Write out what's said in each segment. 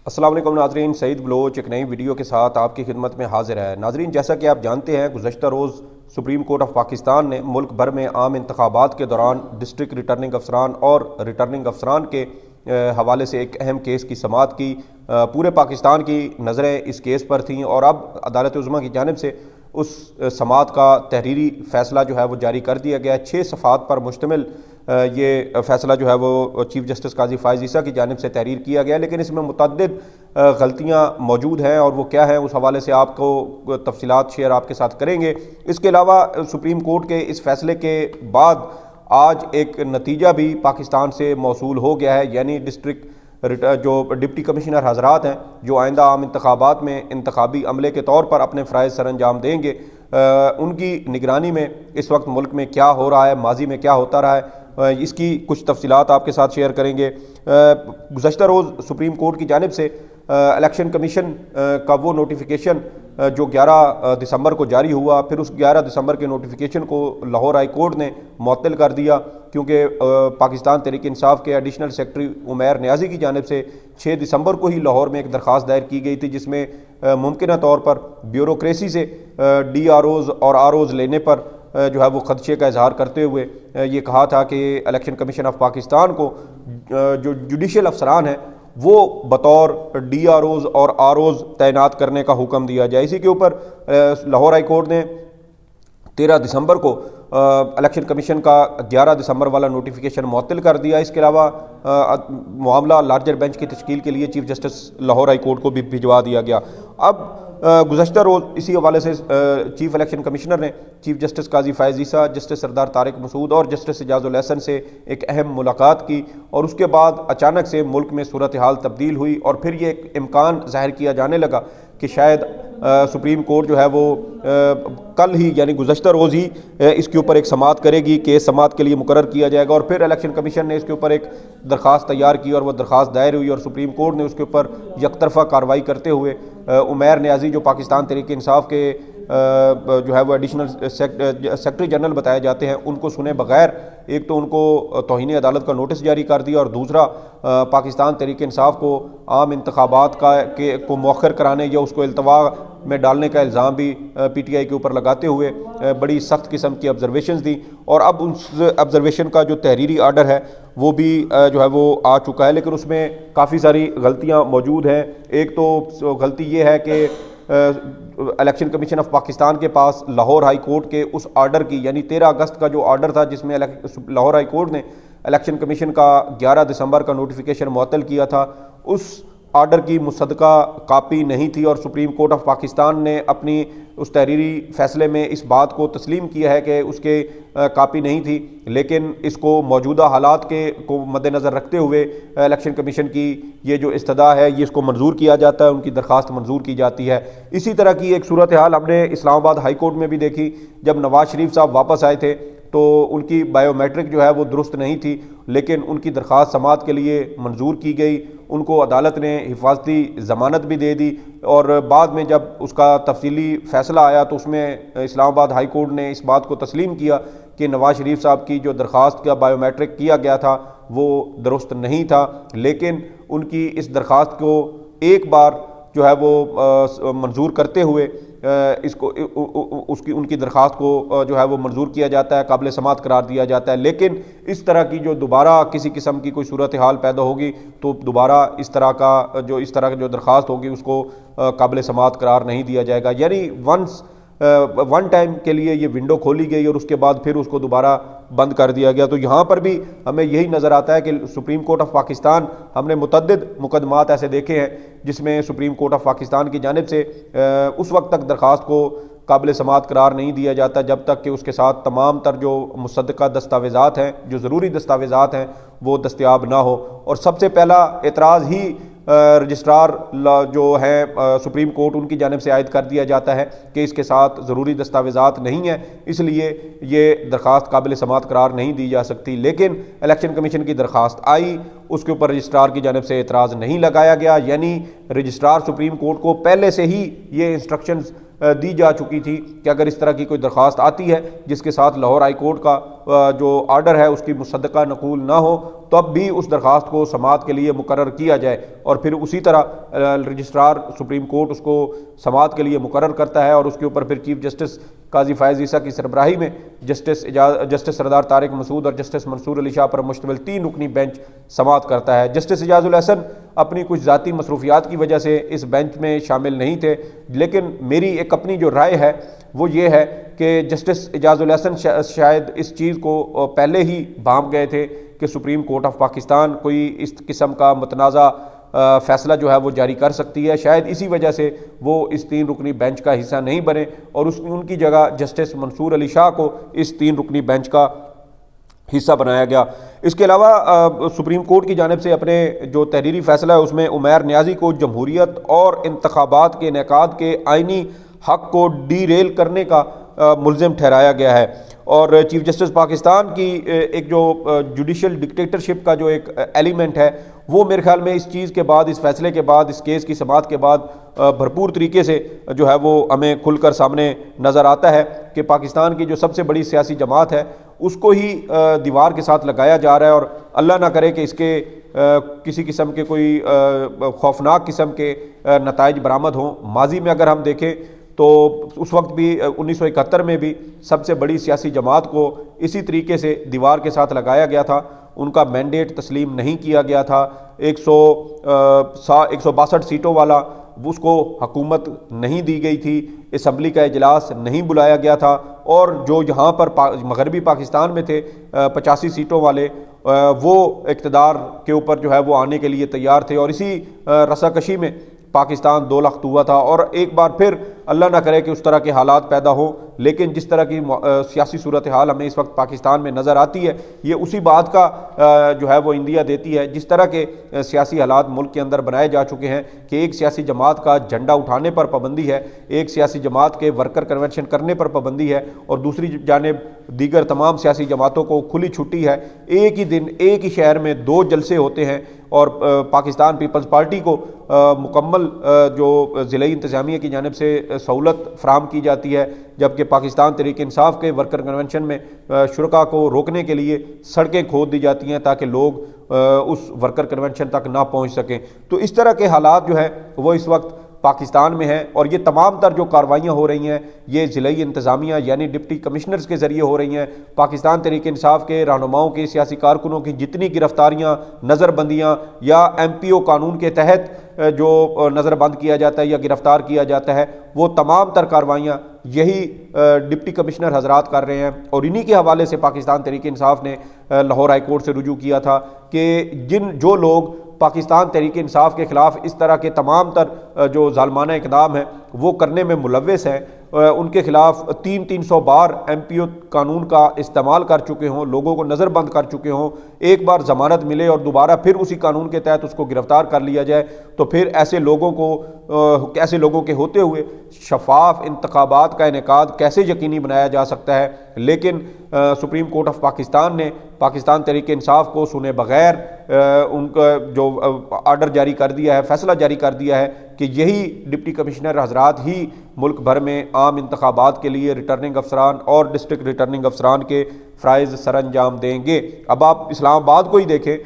السلام علیکم ناظرین، سعید بلوچ ایک نئی ویڈیو کے ساتھ آپ کی خدمت میں حاضر ہے۔ ناظرین، جیسا کہ آپ جانتے ہیں، گزشتہ روز سپریم کورٹ آف پاکستان نے ملک بھر میں عام انتخابات کے دوران ڈسٹرکٹ ریٹرننگ افسران اور ریٹرننگ افسران کے حوالے سے ایک اہم کیس کی سماعت کی۔ پورے پاکستان کی نظریں اس کیس پر تھیں اور اب عدالت عظمیٰ کی جانب سے اس سماعت کا تحریری فیصلہ جو ہے وہ جاری کر دیا گیا ہے۔ 6 صفحات پر مشتمل یہ فیصلہ جو ہے وہ چیف جسٹس قاضی فائز عیسیٰ کی جانب سے تحریر کیا گیا، لیکن اس میں متعدد غلطیاں موجود ہیں اور وہ کیا ہیں اس حوالے سے آپ کو تفصیلات شیئر آپ کے ساتھ کریں گے۔ اس کے علاوہ سپریم کورٹ کے اس فیصلے کے بعد آج ایک نتیجہ بھی پاکستان سے موصول ہو گیا ہے، یعنی ڈسٹرکٹ جو ڈپٹی کمشنر حضرات ہیں جو آئندہ عام انتخابات میں انتخابی عملے کے طور پر اپنے فرائض سر انجام دیں گے، ان کی نگرانی میں اس وقت ملک میں کیا ہو رہا ہے، ماضی میں کیا ہوتا رہا ہے، اس کی کچھ تفصیلات آپ کے ساتھ شیئر کریں گے۔ گزشتہ روز سپریم کورٹ کی جانب سے الیکشن کمیشن کا وہ نوٹیفیکیشن جو 11 دسمبر کو جاری ہوا، پھر اس 11 دسمبر کے نوٹیفیکیشن کو لاہور ہائی کورٹ نے معطل کر دیا، کیونکہ پاکستان تحریک انصاف کے ایڈیشنل سیکرٹری عمیر نیازی کی جانب سے 6 دسمبر کو ہی لاہور میں ایک درخواست دائر کی گئی تھی، جس میں ممکنہ طور پر بیوروکریسی سے ڈی آر اوز اور آر اوز لینے پر جو ہے وہ خدشے کا اظہار کرتے ہوئے یہ کہا تھا کہ الیکشن کمیشن آف پاکستان کو جو جوڈیشل افسران ہیں وہ بطور ڈی آر اوز اور آر اوز تعینات کرنے کا حکم دیا جائے۔ اسی کے اوپر لاہور ہائی کورٹ نے 13 دسمبر کو الیکشن کمیشن کا 11 دسمبر والا نوٹیفیکیشن معطل کر دیا۔ اس کے علاوہ معاملہ لارجر بینچ کی تشکیل کے لیے chief justice Lahore high court کو بھی بھجوا دیا گیا۔ اب گزشتہ روز اسی حوالے سے چیف الیکشن کمشنر نے چیف جسٹس قاضی فائز عیسیٰ، جسٹس سردار طارق مسعود اور جسٹس اعجاز الحسن سے ایک اہم ملاقات کی، اور اس کے بعد اچانک سے ملک میں صورتحال تبدیل ہوئی اور پھر یہ ایک امکان ظاہر کیا جانے لگا کہ شاید سپریم کورٹ جو ہے وہ کل ہی یعنی گزشتہ روز ہی اس کے اوپر ایک سماعت کرے گی، کیس سماعت کے لیے مقرر کیا جائے گا، اور پھر الیکشن کمیشن نے اس کے اوپر ایک درخواست تیار کی اور وہ درخواست دائر ہوئی اور سپریم کورٹ نے اس کے اوپر یک طرفہ کارروائی کرتے ہوئے عمیر نیازی جو پاکستان تحریک انصاف کے جو ہے وہ ایڈیشنل سیکرٹری جنرل بتائے جاتے ہیں، ان کو سنے بغیر ایک تو ان کو توہین عدالت کا نوٹس جاری کر دیا، اور دوسرا پاکستان تحریک انصاف کو عام انتخابات کو مؤخر کرانے یا اس کو التوا میں ڈالنے کا الزام بھی پی ٹی آئی کے اوپر لگاتے ہوئے بڑی سخت قسم کی آبزرویشنز دی، اور اب اس آبزرویشن کا جو تحریری آرڈر ہے وہ بھی جو ہے وہ آ چکا ہے، لیکن اس میں کافی ساری غلطیاں موجود ہیں۔ ایک تو غلطی یہ ہے کہ الیکشن کمیشن آف پاکستان کے پاس لاہور ہائی کورٹ کے اس آرڈر کی یعنی 13 اگست کا جو آرڈر تھا جس میں لاہور ہائی کورٹ نے الیکشن کمیشن کا 11 دسمبر کا نوٹیفیکیشن معطل کیا تھا، اس آرڈر کی مصدقہ کاپی نہیں تھی، اور سپریم کورٹ آف پاکستان نے اپنی اس تحریری فیصلے میں اس بات کو تسلیم کیا ہے کہ اس کے کاپی نہیں تھی، لیکن اس کو موجودہ حالات کو مد نظر رکھتے ہوئے الیکشن کمیشن کی یہ جو استدعا ہے یہ اس کو منظور کیا جاتا ہے، ان کی درخواست منظور کی جاتی ہے۔ اسی طرح کی ایک صورتحال ہم نے اسلام آباد ہائی کورٹ میں بھی دیکھی، جب نواز شریف صاحب واپس آئے تھے تو ان کی بائیو میٹرک جو ہے وہ درست نہیں تھی، لیکن ان کی درخواست سماعت کے لیے منظور کی گئی، ان کو عدالت نے حفاظتی ضمانت بھی دے دی، اور بعد میں جب اس کا تفصیلی فیصلہ آیا تو اس میں اسلام آباد ہائی کورٹ نے اس بات کو تسلیم کیا کہ نواز شریف صاحب کی جو درخواست کا بائیو میٹرک کیا گیا تھا وہ درست نہیں تھا، لیکن ان کی اس درخواست کو ایک بار جو ہے وہ منظور کرتے ہوئے ان کی درخواست کو جو ہے وہ منظور کیا جاتا ہے، قابل سماعت قرار دیا جاتا ہے، لیکن اس طرح کی جو دوبارہ کسی قسم کی کوئی صورتحال پیدا ہوگی تو دوبارہ اس طرح کی جو درخواست ہوگی اس کو قابل سماعت قرار نہیں دیا جائے گا، یعنی ون ٹائم کے لیے یہ ونڈو کھولی گئی اور اس کے بعد پھر اس کو دوبارہ بند کر دیا گیا۔ تو یہاں پر بھی ہمیں یہی نظر آتا ہے کہ سپریم کورٹ آف پاکستان، ہم نے متعدد مقدمات ایسے دیکھے ہیں جس میں سپریم کورٹ آف پاکستان کی جانب سے اس وقت تک درخواست کو قابل سماعت قرار نہیں دیا جاتا جب تک کہ اس کے ساتھ تمام تر جو مصدقہ دستاویزات ہیں، جو ضروری دستاویزات ہیں وہ دستیاب نہ ہو، اور سب سے پہلا اعتراض ہی رجسٹرار جو ہے سپریم کورٹ ان کی جانب سے عائد کر دیا جاتا ہے کہ اس کے ساتھ ضروری دستاویزات نہیں ہیں، اس لیے یہ درخواست قابل سماعت قرار نہیں دی جا سکتی، لیکن الیکشن کمیشن کی درخواست آئی، اس کے اوپر رجسٹرار کی جانب سے اعتراض نہیں لگایا گیا، یعنی رجسٹرار سپریم کورٹ کو پہلے سے ہی یہ انسٹرکشنز دی جا چکی تھی کہ اگر اس طرح کی کوئی درخواست آتی ہے جس کے ساتھ لاہور ہائی کورٹ کا جو آرڈر ہے اس کی مصدقہ نقول نہ ہو تو اب بھی اس درخواست کو سماعت کے لیے مقرر کیا جائے، اور پھر اسی طرح رجسٹرار سپریم کورٹ اس کو سماعت کے لیے مقرر کرتا ہے، اور اس کے اوپر پھر چیف جسٹس قاضی فائز عیسیٰ کی سربراہی میں جسٹس سردار طارق مسعود اور جسٹس منصور علی شاہ پر مشتمل 3 رکنی بینچ سماعت کرتا ہے۔ جسٹس اعجاز الاحسن اپنی کچھ ذاتی مصروفیات کی وجہ سے اس بینچ میں شامل نہیں تھے، لیکن میری ایک اپنی جو رائے ہے وہ یہ ہے کہ جسٹس اعجاز الاحسن شاید اس چیز کو پہلے ہی بھانپ گئے تھے کہ سپریم کورٹ آف پاکستان کوئی اس قسم کا متنازع فیصلہ جو ہے وہ جاری کر سکتی ہے، شاید اسی وجہ سے وہ اس 3 رکنی بینچ کا حصہ نہیں بنے اور ان کی جگہ جسٹس منصور علی شاہ کو اس 3 رکنی بینچ کا حصہ بنایا گیا۔ اس کے علاوہ سپریم کورٹ کی جانب سے اپنے جو تحریری فیصلہ ہے اس میں عمیر نیازی کو جمہوریت اور انتخابات کے انعقاد کے آئینی حق کو ڈی ریل کرنے کا ملزم ٹھہرایا گیا ہے، اور چیف جسٹس پاکستان کی ایک جو جوڈیشل ڈکٹیٹرشپ کا جو ایک ایلیمنٹ ہے وہ میرے خیال میں اس چیز کے بعد، اس فیصلے کے بعد، اس کیس کی سماعت کے بعد بھرپور طریقے سے جو ہے وہ ہمیں کھل کر سامنے نظر آتا ہے کہ پاکستان کی جو سب سے بڑی سیاسی جماعت ہے اس کو ہی دیوار کے ساتھ لگایا جا رہا ہے، اور اللہ نہ کرے کہ اس کے کسی قسم کے کوئی خوفناک قسم کے نتائج برآمد ہوں۔ ماضی میں اگر ہم دیکھیں تو اس وقت بھی 1971 میں بھی سب سے بڑی سیاسی جماعت کو اسی طریقے سے دیوار کے ساتھ لگایا گیا تھا، ان کا مینڈیٹ تسلیم نہیں کیا گیا تھا، 162 سیٹوں والا اس کو حکومت نہیں دی گئی تھی، اسمبلی کا اجلاس نہیں بلایا گیا تھا، اور جو یہاں پر مغربی پاکستان میں تھے 85 سیٹوں والے وہ اقتدار کے اوپر جو ہے وہ آنے کے لیے تیار تھے، اور اسی رساکشی میں پاکستان 2 لخت ہوا تھا۔ اور ایک بار پھر اللہ نہ کرے کہ اس طرح کے حالات پیدا ہوں، لیکن جس طرح کی سیاسی صورتحال ہمیں اس وقت پاکستان میں نظر آتی ہے یہ اسی بات کا جو ہے وہ اندیہ دیتی ہے، جس طرح کے سیاسی حالات ملک کے اندر بنائے جا چکے ہیں کہ ایک سیاسی جماعت کا جھنڈا اٹھانے پر پابندی ہے، ایک سیاسی جماعت کے ورکر کنونشن کرنے پر پابندی ہے، اور دوسری جانب دیگر تمام سیاسی جماعتوں کو کھلی چھٹی ہے۔ ایک ہی دن ایک ہی شہر میں 2 جلسے ہوتے ہیں، اور پاکستان پیپلز پارٹی کو مکمل جو ضلعی انتظامیہ کی جانب سے سہولت فراہم کی جاتی ہے، جبکہ پاکستان تحریک انصاف کے ورکر کنونشن میں شرکاء کو روکنے کے لیے سڑکیں کھود دی جاتی ہیں تاکہ لوگ اس ورکر کنونشن تک نہ پہنچ سکیں۔ تو اس طرح کے حالات جو ہے وہ اس وقت پاکستان میں ہیں، اور یہ تمام تر جو کارروائیاں ہو رہی ہیں یہ ضلعی انتظامیہ یعنی ڈپٹی کمشنرز کے ذریعے ہو رہی ہیں۔ پاکستان تحریک انصاف کے رہنماؤں کی، سیاسی کارکنوں کی جتنی گرفتاریاں، نظر بندیاں یا MPO قانون کے تحت جو نظر بند کیا جاتا ہے یا گرفتار کیا جاتا ہے وہ تمام تر کارروائیاں یہی ڈپٹی کمشنر حضرات کر رہے ہیں، اور انہی کے حوالے سے پاکستان تحریک انصاف نے لاہور ہائی کورٹ سے رجوع کیا تھا کہ جو لوگ پاکستان تحریک انصاف کے خلاف اس طرح کے تمام تر جو ظالمانہ اقدام ہیں وہ کرنے میں ملوث ہیں، ان کے خلاف 300 بار MPO قانون کا استعمال کر چکے ہوں، لوگوں کو نظر بند کر چکے ہوں، ایک بار ضمانت ملے اور دوبارہ پھر اسی قانون کے تحت اس کو گرفتار کر لیا جائے، تو پھر ایسے لوگوں کے ہوتے ہوئے شفاف انتخابات کا انعقاد کیسے یقینی بنایا جا سکتا ہے؟ لیکن سپریم کورٹ آف پاکستان نے پاکستان تحریک انصاف کو سنے بغیر ان کا جو آرڈر جاری کر دیا ہے، فیصلہ جاری کر دیا ہے کہ یہی ڈپٹی کمشنر حضرات ہی ملک بھر میں عام انتخابات کے لیے ریٹرننگ افسران اور ڈسٹرکٹ ریٹرننگ افسران کے فرائض سر انجام دیں گے۔ اب آپ اسلام آباد کو ہی دیکھیں،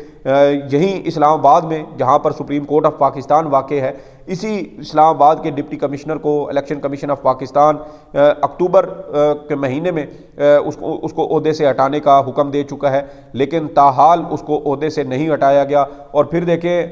یہی اسلام آباد میں جہاں پر سپریم کورٹ آف پاکستان واقع ہے، اسی اسلام آباد کے ڈپٹی کمشنر کو الیکشن کمیشن آف پاکستان اکتوبر کے مہینے میں اس کو عہدے سے ہٹانے کا حکم دے چکا ہے، لیکن تاحال اس کو عہدے سے نہیں ہٹایا گیا۔ اور پھر دیکھیں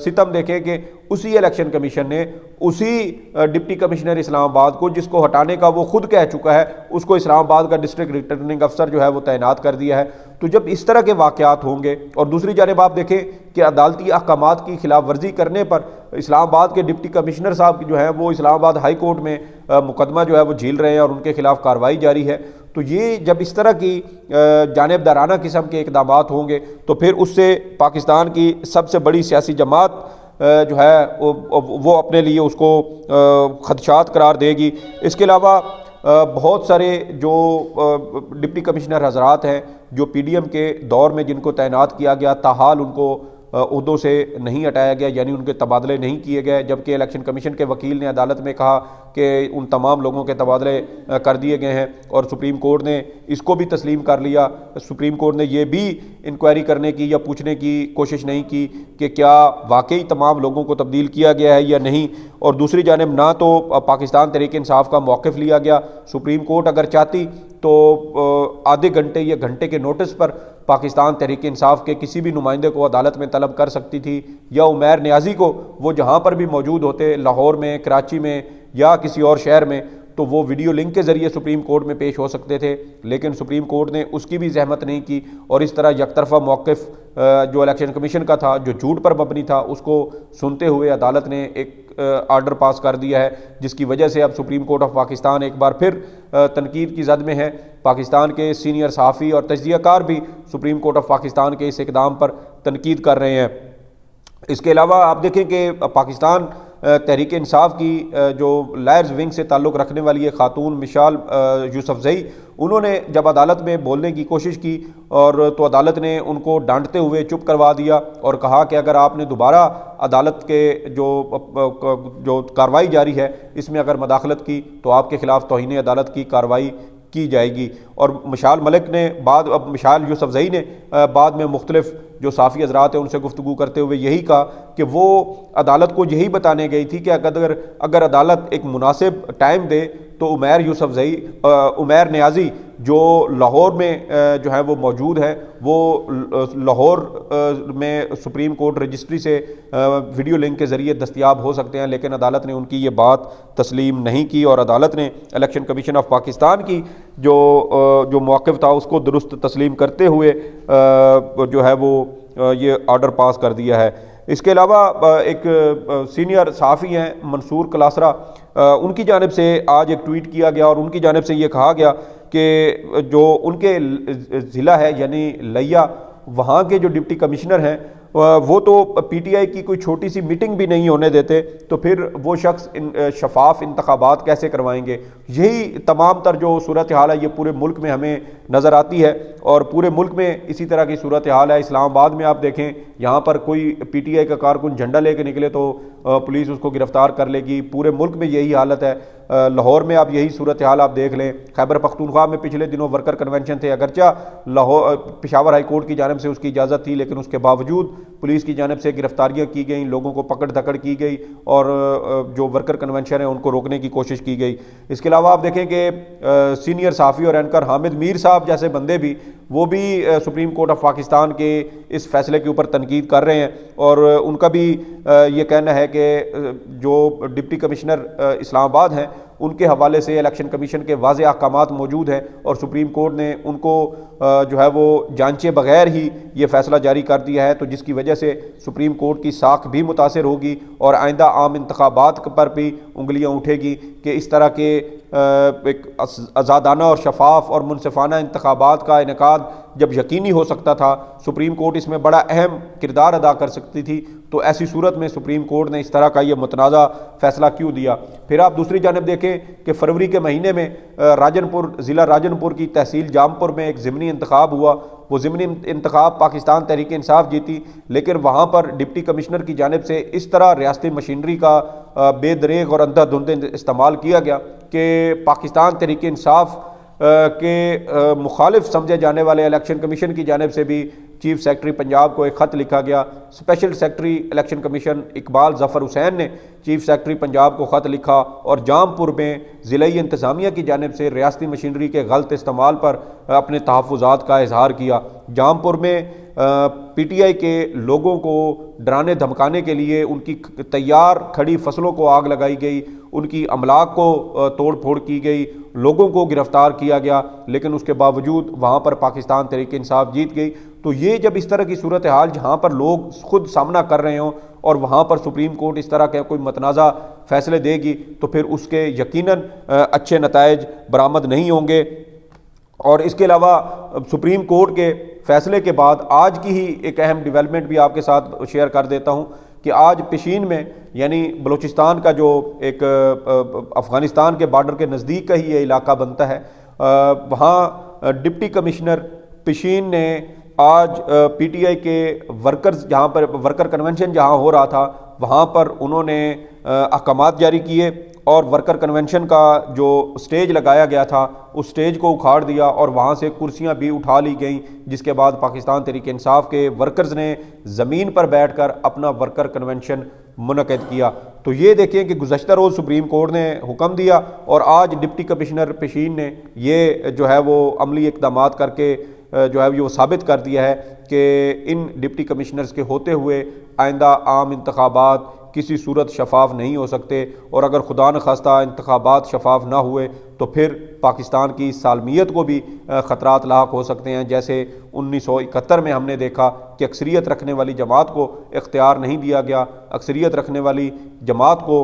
ستم دیکھیں کہ اسی الیکشن کمیشن نے اسی ڈپٹی کمشنر اسلام آباد کو جس کو ہٹانے کا وہ خود کہہ چکا ہے، اس کو اسلام آباد کا ڈسٹرکٹ ریٹرننگ افسر جو ہے وہ تعینات کر دیا ہے۔ تو جب اس طرح کے واقعات ہوں گے، اور دوسری جانب آپ دیکھیں کہ عدالتی احکامات کی خلاف ورزی کرنے پر اسلام آباد کے ڈپٹی کمشنر صاحب جو ہیں وہ اسلام آباد ہائی کورٹ میں مقدمہ جو ہے وہ جھیل رہے ہیں اور ان کے خلاف کارروائی جاری ہے، تو یہ جب اس طرح کی جانبدارانہ قسم کے اقدامات ہوں گے تو پھر اس سے پاکستان کی سب سے بڑی سیاسی جماعت جو ہے وہ اپنے لیے اس کو خدشات قرار دے گی۔ اس کے علاوہ بہت سارے جو ڈپٹی کمشنر حضرات ہیں جو PDM کے دور میں جن کو تعینات کیا گیا، تاحال ان کو عہدوں سے نہیں ہٹایا گیا، یعنی ان کے تبادلے نہیں کیے گئے، جبکہ الیکشن کمیشن کے وکیل نے عدالت میں کہا کہ ان تمام لوگوں کے تبادلے کر دیے گئے ہیں، اور سپریم کورٹ نے اس کو بھی تسلیم کر لیا۔ سپریم کورٹ نے یہ بھی انکوائری کرنے کی یا پوچھنے کی کوشش نہیں کی کہ کیا واقعی تمام لوگوں کو تبدیل کیا گیا ہے یا نہیں، اور دوسری جانب نہ تو پاکستان تحریک انصاف کا موقف لیا گیا۔ سپریم کورٹ اگر چاہتی تو آدھے گھنٹے یا گھنٹے کے نوٹس پر پاکستان تحریک انصاف کے کسی بھی نمائندے کو عدالت میں طلب کر سکتی تھی، یا عمیر نیازی کو، وہ جہاں پر بھی موجود ہوتے، لاہور میں، کراچی میں یا کسی اور شہر میں، تو وہ ویڈیو لنک کے ذریعے سپریم کورٹ میں پیش ہو سکتے تھے، لیکن سپریم کورٹ نے اس کی بھی زحمت نہیں کی، اور اس طرح یک طرفہ موقف جو الیکشن کمیشن کا تھا، جو جھوٹ پر مبنی تھا، اس کو سنتے ہوئے عدالت نے ایک آرڈر پاس کر دیا ہے، جس کی وجہ سے اب سپریم کورٹ آف پاکستان ایک بار پھر تنقید کی زد میں ہے۔ پاکستان کے سینئر صحافی اور تجزیہ کار بھی سپریم کورٹ آف پاکستان کے اس اقدام پر تنقید کر رہے ہیں۔ اس کے علاوہ آپ دیکھیں کہ پاکستان تحریک انصاف کی جو لائرز ونگ سے تعلق رکھنے والی ایک خاتون مشال یوسفزئی، انہوں نے جب عدالت میں بولنے کی کوشش کی اور تو عدالت نے ان کو ڈانٹتے ہوئے چپ کروا دیا اور کہا کہ اگر آپ نے دوبارہ عدالت کے جو کارروائی جاری ہے اس میں اگر مداخلت کی تو آپ کے خلاف توہین عدالت کی کارروائی کی جائے گی۔ اور مشال ملک نے مشال یوسفزئی نے بعد میں مختلف جو صحافی حضرات ہیں ان سے گفتگو کرتے ہوئے یہی کہا کہ وہ عدالت کو یہی بتانے گئی تھی کہ اگر عدالت ایک مناسب ٹائم دے تو عمیر نیازی جو لاہور میں جو ہے وہ موجود ہے، وہ لاہور میں سپریم کورٹ رجسٹری سے ویڈیو لنک کے ذریعے دستیاب ہو سکتے ہیں، لیکن عدالت نے ان کی یہ بات تسلیم نہیں کی، اور عدالت نے الیکشن کمیشن آف پاکستان کی جو موقف تھا اس کو درست تسلیم کرتے ہوئے جو ہے وہ یہ آرڈر پاس کر دیا ہے۔ اس کے علاوہ ایک سینئر صحافی ہیں منصور کلاسرا، ان کی جانب سے آج ایک ٹویٹ کیا گیا اور ان کی جانب سے یہ کہا گیا کہ جو ان کے ضلع ہے یعنی لیا، وہاں کے جو ڈپٹی کمشنر ہیں وہ تو پی ٹی آئی کی کوئی چھوٹی سی میٹنگ بھی نہیں ہونے دیتے، تو پھر وہ شخص شفاف انتخابات کیسے کروائیں گے؟ یہی تمام تر جو صورتحال ہے یہ پورے ملک میں ہمیں نظر آتی ہے، اور پورے ملک میں اسی طرح کی صورتحال ہے۔ اسلام آباد میں آپ دیکھیں، یہاں پر کوئی پی ٹی آئی کا کارکن جھنڈا لے کے نکلے تو پولیس اس کو گرفتار کر لے گی، پورے ملک میں یہی حالت ہے۔ لاہور میں آپ یہی صورتحال آپ دیکھ لیں، خیبر پختونخوا میں پچھلے دنوں ورکر کنونشن تھے، اگرچہ پشاور ہائی کورٹ کی جانب سے اس کی اجازت تھی، لیکن اس کے باوجود پولیس کی جانب سے گرفتاریاں کی گئیں، لوگوں کو پکڑ دھکڑ کی گئی، اور جو ورکر کنونشن ہے ان کو روکنے کی کوشش کی گئی۔ اس کے علاوہ آپ دیکھیں کہ سینئر صحافی اور اینکر حامد میر صاحب جیسے بندے بھی، وہ بھی سپریم کورٹ آف پاکستان کے اس فیصلے کے اوپر تنقید کر رہے ہیں، اور ان کا بھی یہ کہنا ہے کہ جو ڈپٹی کمشنر اسلام آباد ہیں ان کے حوالے سے الیکشن کمیشن کے واضح احکامات موجود ہیں، اور سپریم کورٹ نے ان کو جو ہے وہ جانچے بغیر ہی یہ فیصلہ جاری کر دیا ہے، تو جس کی وجہ سے سپریم کورٹ کی ساکھ بھی متاثر ہوگی، اور آئندہ عام انتخابات پر بھی انگلیاں اٹھے گی کہ اس طرح کے ایک آزادانہ اور شفاف اور منصفانہ انتخابات کا انعقاد جب یقینی ہو سکتا تھا، سپریم کورٹ اس میں بڑا اہم کردار ادا کر سکتی تھی، تو ایسی صورت میں سپریم کورٹ نے اس طرح کا یہ متنازع فیصلہ کیوں دیا؟ پھر آپ دوسری جانب دیکھیں کہ فروری کے مہینے میں ضلع راجن پور کی تحصیل جامپور میں ایک ضمنی انتخاب ہوا، وہ ضمنی انتخاب پاکستان تحریک انصاف جیتی، لیکن وہاں پر ڈپٹی کمشنر کی جانب سے اس طرح ریاستی مشینری کا بے دریغ اور اندھا دھند استعمال کیا گیا کہ پاکستان تحریک انصاف کے مخالف سمجھے جانے والے الیکشن کمیشن کی جانب سے بھی چیف سیکرٹری پنجاب کو ایک خط لکھا گیا۔ Special secretary election commission Iqbal Zafar Hussain نے چیف سیکرٹری پنجاب کو خط لکھا اور جامپور میں ضلعی انتظامیہ کی جانب سے ریاستی مشینری کے غلط استعمال پر اپنے تحفظات کا اظہار کیا۔ جامپور میں پی ٹی آئی کے لوگوں کو ڈرانے دھمکانے کے لیے ان کی تیار کھڑی فصلوں کو آگ لگائی گئی، ان کی املاک کو توڑ پھوڑ کی گئی، لوگوں کو گرفتار کیا گیا، لیکن اس کے باوجود وہاں پر پاکستان تحریک انصاف جیت گئی۔ تو یہ جب اس طرح کی صورتحال جہاں پر لوگ خود سامنا کر رہے ہوں اور وہاں پر سپریم کورٹ اس طرح کے کوئی متنازع فیصلے دے گی تو پھر اس کے یقیناً اچھے نتائج برآمد نہیں ہوں گے۔ اور اس کے علاوہ سپریم کورٹ کے فیصلے کے بعد آج کی ہی ایک اہم ڈیولپمنٹ بھی آپ کے ساتھ شیئر کر دیتا ہوں کہ آج پشین میں یعنی بلوچستان کا جو ایک افغانستان کے بارڈر کے نزدیک کا ہی یہ علاقہ بنتا ہے، وہاں ڈپٹی کمشنر پشین نے آج پی ٹی آئی کے ورکرز جہاں پر ورکر کنونشن جہاں ہو رہا تھا وہاں پر انہوں نے احکامات جاری کیے اور ورکر کنونشن کا جو سٹیج لگایا گیا تھا اس سٹیج کو اکھاڑ دیا اور وہاں سے کرسیاں بھی اٹھا لی گئیں، جس کے بعد پاکستان تحریک انصاف کے ورکرز نے زمین پر بیٹھ کر اپنا ورکر کنونشن منعقد کیا۔ تو یہ دیکھیں کہ گزشتہ روز سپریم کورٹ نے حکم دیا اور آج ڈپٹی کمشنر پیشین نے یہ جو ہے وہ عملی اقدامات کر کے جو ہے وہ ثابت کر دیا ہے کہ ان ڈپٹی کمشنرز کے ہوتے ہوئے آئندہ عام انتخابات کسی صورت شفاف نہیں ہو سکتے، اور اگر خدا نخواستہ انتخابات شفاف نہ ہوئے تو پھر پاکستان کی سالمیت کو بھی خطرات لاحق ہو سکتے ہیں، جیسے 1971 میں ہم نے دیکھا کہ اکثریت رکھنے والی جماعت کو اختیار نہیں دیا گیا، اکثریت رکھنے والی جماعت کو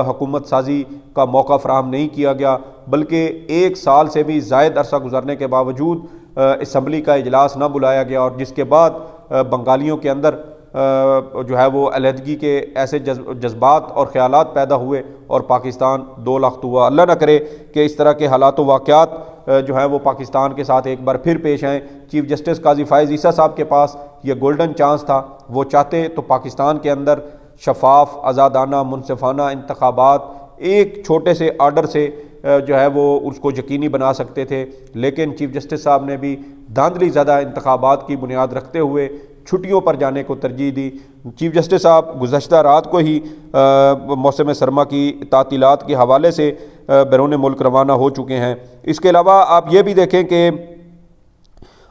حکومت سازی کا موقع فراہم نہیں کیا گیا، بلکہ 1 سال سے بھی زائد عرصہ گزرنے کے باوجود اسمبلی کا اجلاس نہ بلایا گیا، اور جس کے بعد بنگالیوں کے اندر جو ہے وہ علیحدگی کے ایسے جذبات اور خیالات پیدا ہوئے اور پاکستان 2 لاکھ ہوا۔ اللہ نہ کرے کہ اس طرح کے حالات و واقعات جو ہیں وہ پاکستان کے ساتھ ایک بار پھر پیش آئیں۔ چیف جسٹس قاضی فائز عیسیٰ صاحب کے پاس یہ گولڈن چانس تھا، وہ چاہتے تو پاکستان کے اندر شفاف، آزادانہ، منصفانہ انتخابات ایک چھوٹے سے آرڈر سے جو ہے وہ اس کو یقینی بنا سکتے تھے، لیکن چیف جسٹس صاحب نے بھی دھاندلی زدہ انتخابات کی بنیاد رکھتے ہوئے چھٹیوں پر جانے کو ترجیح دی۔ چیف جسٹس صاحب گزشتہ رات کو ہی موسم سرما کی تعطیلات کے حوالے سے بیرون ملک روانہ ہو چکے ہیں۔ اس کے علاوہ آپ یہ بھی دیکھیں کہ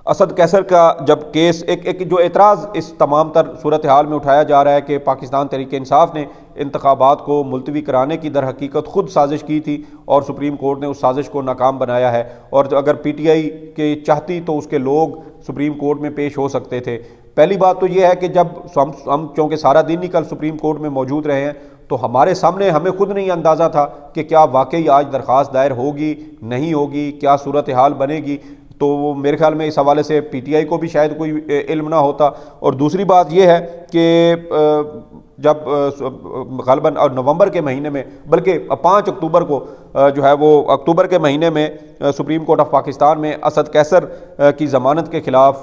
اسد قیصر کا جب کیس ایک جو اعتراض اس تمام تر صورتحال میں اٹھایا جا رہا ہے کہ پاکستان تحریک انصاف نے انتخابات کو ملتوی کرانے کی در حقیقت خود سازش کی تھی اور سپریم کورٹ نے اس سازش کو ناکام بنایا ہے، اور اگر پی ٹی آئی کے چاہتی تو اس کے لوگ سپریم کورٹ میں پیش ہو سکتے تھے۔ پہلی بات تو یہ ہے کہ جب ہم چونکہ سارا دن ہی کل سپریم کورٹ میں موجود رہے ہیں تو ہمارے سامنے ہمیں خود نہیں اندازہ تھا کہ کیا واقعی آج درخواست دائر ہوگی نہیں ہوگی، کیا صورتحال بنے گی، تو میرے خیال میں اس حوالے سے پی ٹی آئی کو بھی شاید کوئی علم نہ ہوتا۔ اور دوسری بات یہ ہے کہ جب غالباً نومبر کے مہینے میں بلکہ 5 اکتوبر کو جو ہے وہ اکتوبر کے مہینے میں سپریم کورٹ آف پاکستان میں اسد قیصر کی ضمانت کے خلاف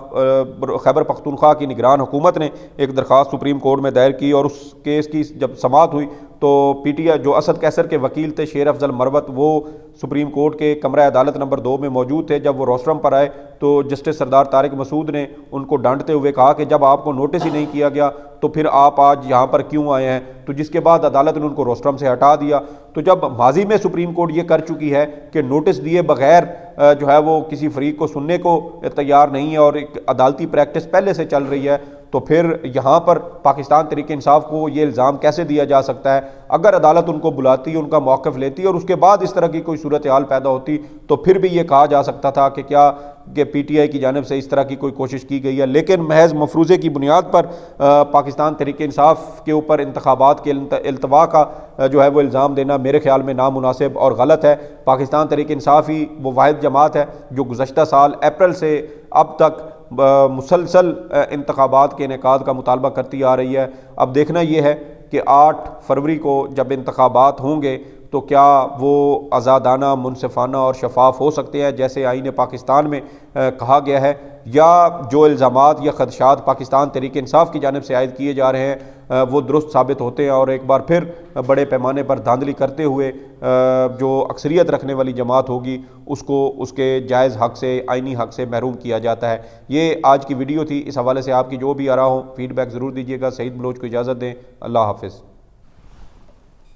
خیبر پختونخوا کی نگران حکومت نے ایک درخواست سپریم کورٹ میں دائر کی، اور اس کیس کی جب سماعت ہوئی تو پی ٹی آئی جو اسد قیصر کے وکیل تھے شیر افضل مروت، وہ سپریم کورٹ کے کمرہ عدالت نمبر 2 میں موجود تھے۔ جب وہ روسٹرم پر آئے تو جسٹس سردار طارق مسعود نے ان کو ڈانٹتے ہوئے کہا کہ جب آپ کو نوٹس ہی نہیں کیا گیا تو پھر آپ آج یہاں پر کیوں آئے ہیں، تو جس کے بعد عدالت نے ان کو روسٹرم سے ہٹا دیا۔ تو جب ماضی میں سپریم کورٹ یہ کر چکی ہے کہ نوٹس دیے بغیر جو ہے وہ کسی فریق کو سننے کو تیار نہیں ہے اور ایک عدالتی پریکٹس پہلے سے چل رہی ہے، تو پھر یہاں پر پاکستان تحریک انصاف کو یہ الزام کیسے دیا جا سکتا ہے؟ اگر عدالت ان کو بلاتی، ان کا موقف لیتی اور اس کے بعد اس طرح کی کوئی صورتحال پیدا ہوتی تو پھر بھی یہ کہا جا سکتا تھا کہ کیا کہ پی ٹی آئی کی جانب سے اس طرح کی کوئی کوشش کی گئی ہے، لیکن محض مفروضے کی بنیاد پر پاکستان تحریک انصاف کے اوپر انتخابات کے التوا کا جو ہے وہ الزام دینا میرے خیال میں نامناسب اور غلط ہے۔ پاکستان تحریک انصاف ہی وہ واحد جماعت ہے جو گزشتہ سال اپریل سے اب تک مسلسل انتخابات کے انعقاد کا مطالبہ کرتی آ رہی ہے۔ اب دیکھنا یہ ہے کہ 8 فروری کو جب انتخابات ہوں گے تو کیا وہ آزادانہ، منصفانہ اور شفاف ہو سکتے ہیں جیسے آئین پاکستان میں کہا گیا ہے، یا جو الزامات یا خدشات پاکستان تحریک انصاف کی جانب سے عائد کیے جا رہے ہیں وہ درست ثابت ہوتے ہیں اور ایک بار پھر بڑے پیمانے پر دھاندلی کرتے ہوئے جو اکثریت رکھنے والی جماعت ہوگی اس کو اس کے جائز حق سے، آئینی حق سے محروم کیا جاتا ہے۔ یہ آج کی ویڈیو تھی، اس حوالے سے آپ کی جو بھی آراء ہوں فیڈ بیک ضرور دیجیے گا۔ سعید بلوچ کو اجازت دیں، اللہ حافظ۔